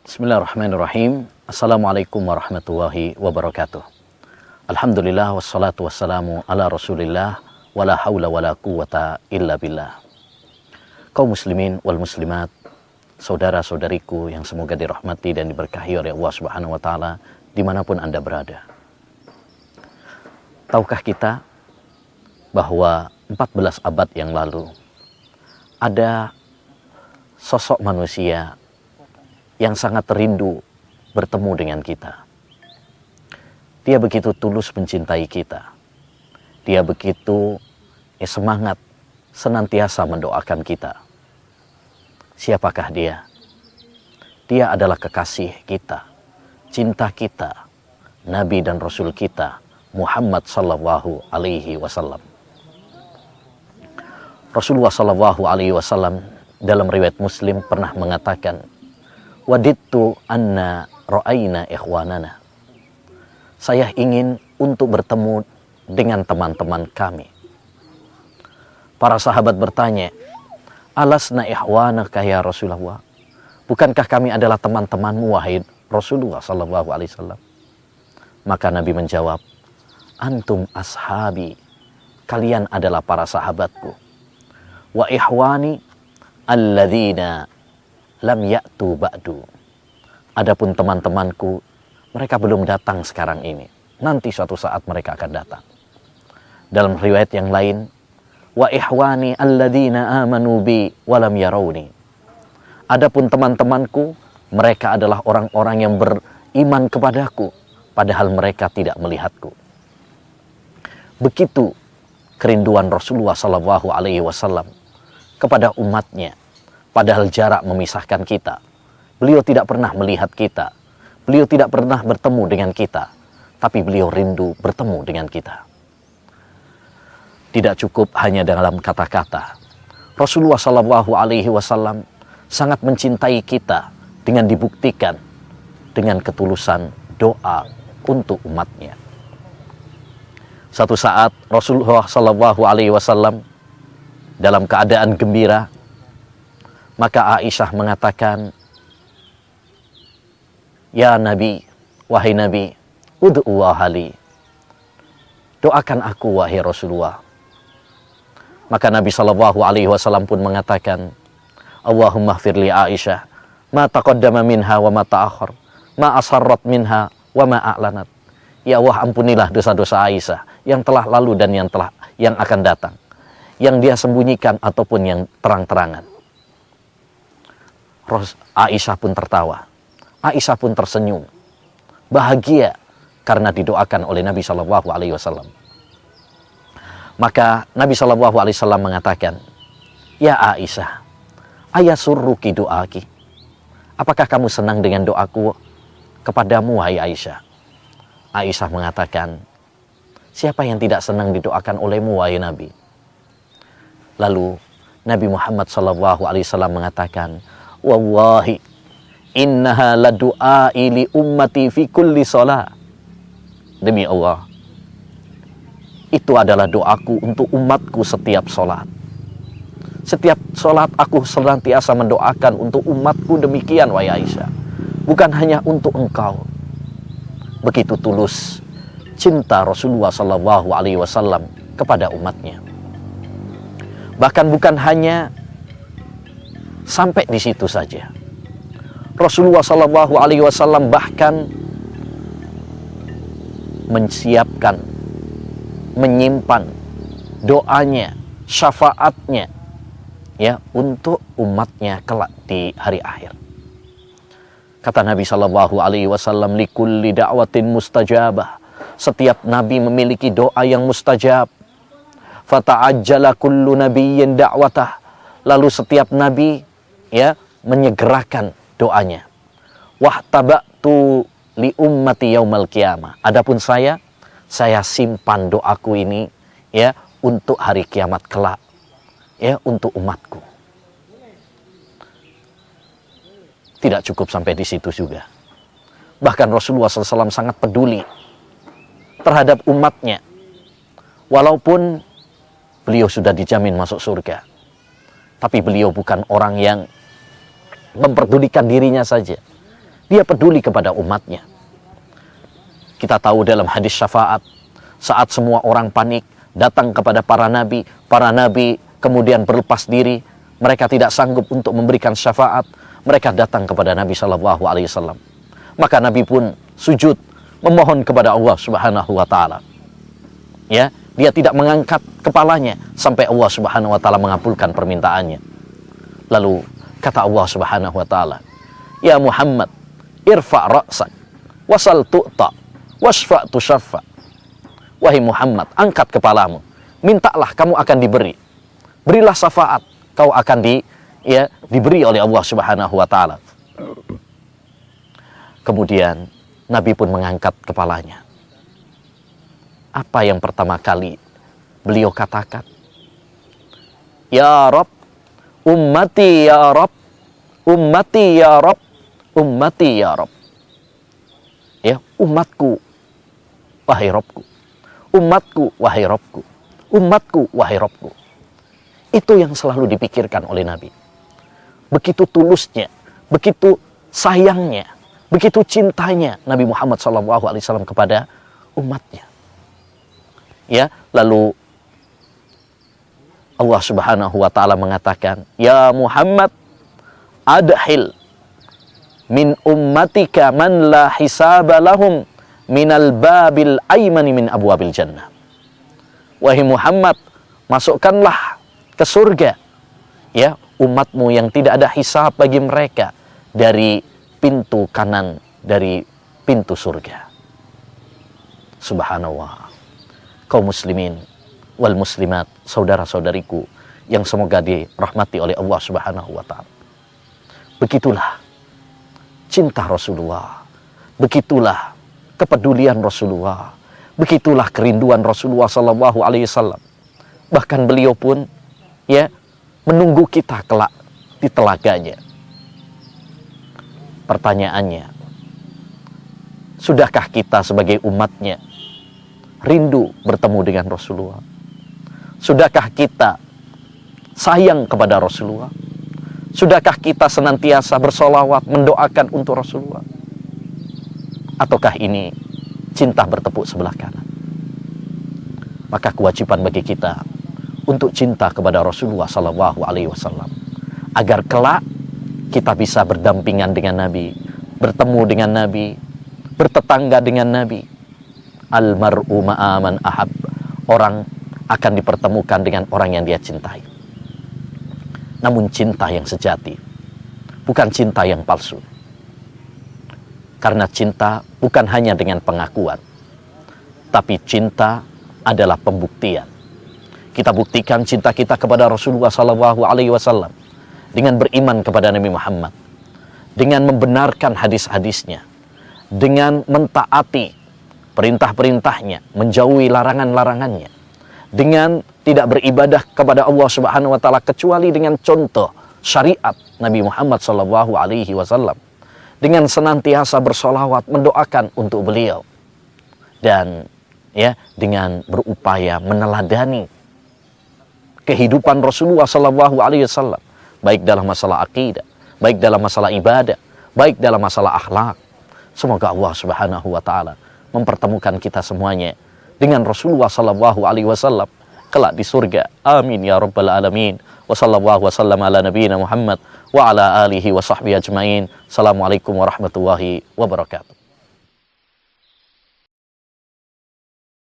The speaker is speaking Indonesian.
Bismillahirrahmanirrahim. Assalamualaikum warahmatullahi wabarakatuh. Alhamdulillah wassalatu wassalamu ala rasulillah wala hawla wala quwata illa billah. Kaum muslimin wal muslimat, saudara-saudariku yang semoga dirahmati dan diberkahi oleh Allah Subhanahu wa taala dimanapun Anda berada. Tahukah kita bahwa 14 abad yang lalu ada sosok manusia yang sangat rindu bertemu dengan kita. Dia begitu tulus mencintai kita. Dia begitu semangat senantiasa mendoakan kita. Siapakah dia? Dia adalah kekasih kita, cinta kita, Nabi dan Rasul kita, Muhammad sallallahu alaihi wasallam. Rasulullah sallallahu alaihi wasallam dalam riwayat Muslim pernah mengatakan, "Wadittu anna ra'ayna ikhwanana." Saya ingin untuk bertemu dengan teman-teman kami. Para sahabat bertanya, "Alasna ikhwanaka ya Rasulullah?" Bukankah kami adalah teman-temanmu wahai Rasulullah sallallahu alaihi wasallam? Maka Nabi menjawab, "Antum ashabi." Kalian adalah para sahabatku. "Wa ikhwani alladzina lam ya'tu ba'du." Adapun teman-temanku, mereka belum datang sekarang ini. Nanti suatu saat mereka akan datang. Dalam riwayat yang lain, "Wa ihwani alladzina amanu bi wa lam yarawni." Adapun teman-temanku, mereka adalah orang-orang yang beriman kepadaku, padahal mereka tidak melihatku. Begitu kerinduan Rasulullah sallallahu alaihi wasallam kepada umatnya. Padahal jarak memisahkan kita. Beliau tidak pernah melihat kita. Beliau tidak pernah bertemu dengan kita. Tapi beliau rindu bertemu dengan kita. Tidak cukup hanya dalam kata-kata. Rasulullah sallallahu alaihi wasallam sangat mencintai kita dengan dibuktikan dengan ketulusan doa untuk umatnya. Satu saat Rasulullah sallallahu alaihi wasallam dalam keadaan gembira, maka Aisyah mengatakan, "Ya Nabi, wahai Nabi, ud'ullaha li." Doakan aku wahai Rasulullah. Maka Nabi sallallahu alaihi wasallam pun mengatakan, "Allahumma ighfir li Aisyah ma taqaddama minha wa ma ta'akhkhar, ma asarrat minha wa ma a'lanat." Ya Allah, ampunilah dosa-dosa Aisyah yang telah lalu dan yang akan datang, yang dia sembunyikan ataupun yang terang-terangan. Aisyah pun tertawa. Aisyah pun tersenyum. Bahagia karena didoakan oleh Nabi sallallahu alaihi wasallam. Maka Nabi sallallahu alaihi wasallam mengatakan, "Ya Aisyah, ayasurruki doaki?" Apakah kamu senang dengan doaku kepadamu wahai Aisyah? Aisyah mengatakan, "Siapa yang tidak senang didoakan olehmu wahai Nabi?" Lalu Nabi Muhammad sallallahu alaihi wasallam mengatakan, "Wallahi innaha ladu'ai li ummati fi kulli shalah." Demi Allah, itu adalah doaku untuk umatku setiap sholat. Setiap sholat aku senantiasa mendoakan untuk umatku demikian wahai Aisyah. Bukan hanya untuk engkau. Begitu tulus cinta Rasulullah sallallahu alaihi wasallam kepada umatnya. Bahkan bukan hanya sampai di situ saja. Rasulullah sallallahu alaihi wasallam bahkan menyiapkan, menyimpan doanya, syafaatnya ya untuk umatnya kelak di hari akhir. Kata Nabi sallallahu alaihi wasallam, "Likulli da'watin mustajabah." Setiap nabi memiliki doa yang mustajab. Fata'ajjala kullu nabiyyin da'watah. Lalu setiap nabi ya menyegerakan doanya. Wahtaba'tu li ummati yaumal qiyamah. Adapun saya simpan doaku ini ya untuk hari kiamat kelak, ya untuk umatku. Tidak cukup sampai di situ juga. Bahkan Rasulullah SAW sangat peduli terhadap umatnya. Walaupun beliau sudah dijamin masuk surga, tapi beliau bukan orang yang memperdulikan dirinya saja. Dia peduli kepada umatnya. Kita tahu dalam hadis syafaat, saat semua orang panik, datang kepada para nabi kemudian berlepas diri, mereka tidak sanggup untuk memberikan syafaat, mereka datang kepada Nabi Shallallahu Alaihi Wasallam. Maka Nabi pun sujud, memohon kepada Allah Subhanahu Wa Taala. Ya, dia tidak mengangkat kepalanya sampai Allah Subhanahu Wa Taala mengabulkan permintaannya. Lalu kata Allah Subhanahu Wa Taala, Ya Muhammad, irfa' ra'sak, wasal tu'ta, wasfa' tushaffa. Wahai Muhammad, angkat kepalamu, mintalah kamu akan diberi. Berilah syafaat, kau akan diberi oleh Allah Subhanahu Wa Taala. Kemudian Nabi pun mengangkat kepalanya. Apa yang pertama kali beliau katakan? Ya Rabb, ummati ya Rabb, ummati ya Rabb, ummati ya Rabb. Ya, umatku, wahai Rabbku. Umatku, wahai Rabbku. Umatku, wahai Rabbku. Itu yang selalu dipikirkan oleh Nabi. Begitu tulusnya, begitu sayangnya, begitu cintanya Nabi Muhammad SAW kepada umatnya. Ya, lalu Allah Subhanahu Wa Taala mengatakan, Ya Muhammad, adhil min ummatika man la hisaba lahum minal babil aymani min abwabil jannah. Wahai Muhammad, masukkanlah ke surga ya umatmu yang tidak ada hisab bagi mereka dari pintu kanan dari pintu surga. Subhanallah. Kaum muslimin wal muslimat, saudara-saudariku yang semoga dirahmati oleh Allah Subhanahu Wa Taala. Begitulah cinta Rasulullah, begitulah kepedulian Rasulullah, begitulah kerinduan Rasulullah Sallallahu Alaihi Wasallam. Bahkan beliau pun ya menunggu kita kelak di telaganya. Pertanyaannya, sudahkah kita sebagai umatnya rindu bertemu dengan Rasulullah? Sudahkah kita sayang kepada Rasulullah? Sudahkah kita senantiasa bersolawat mendoakan untuk Rasulullah? Ataukah ini cinta bertepuk sebelah kanan? Maka kewajiban bagi kita untuk cinta kepada Rasulullah Sallallahu Alaihi Wasallam, agar kelak kita bisa berdampingan dengan Nabi, bertemu dengan Nabi, bertetangga dengan Nabi. Almar'u ma'aman ahab, orang akan dipertemukan dengan orang yang dia cintai. Namun cinta yang sejati, bukan cinta yang palsu. Karena cinta bukan hanya dengan pengakuan, tapi cinta adalah pembuktian. Kita buktikan cinta kita kepada Rasulullah Sallallahu Alaihi Wasallam dengan beriman kepada Nabi Muhammad, dengan membenarkan hadis-hadisnya, dengan mentaati perintah-perintahnya, menjauhi larangan-larangannya, dengan tidak beribadah kepada Allah Subhanahu Wa Taala kecuali dengan contoh syariat Nabi Muhammad Sallallahu Alaihi Wasallam, dengan senantiasa bersolawat mendoakan untuk beliau, dan ya dengan berupaya meneladani kehidupan Rasulullah Sallallahu Alaihi Wasallam, baik dalam masalah akidah, baik dalam masalah ibadah, baik dalam masalah akhlak. Semoga Allah Subhanahu Wa Taala mempertemukan kita semuanya dengan Rasulullah Sallallahu Alaihi Wasallam kelak di surga. Amin ya rabbal alamin. Wa sallallahu wasallam ala nabiyina Muhammad wa ala alihi wa sahbihi ajmain. Assalamualaikum warahmatullahi wabarakatuh.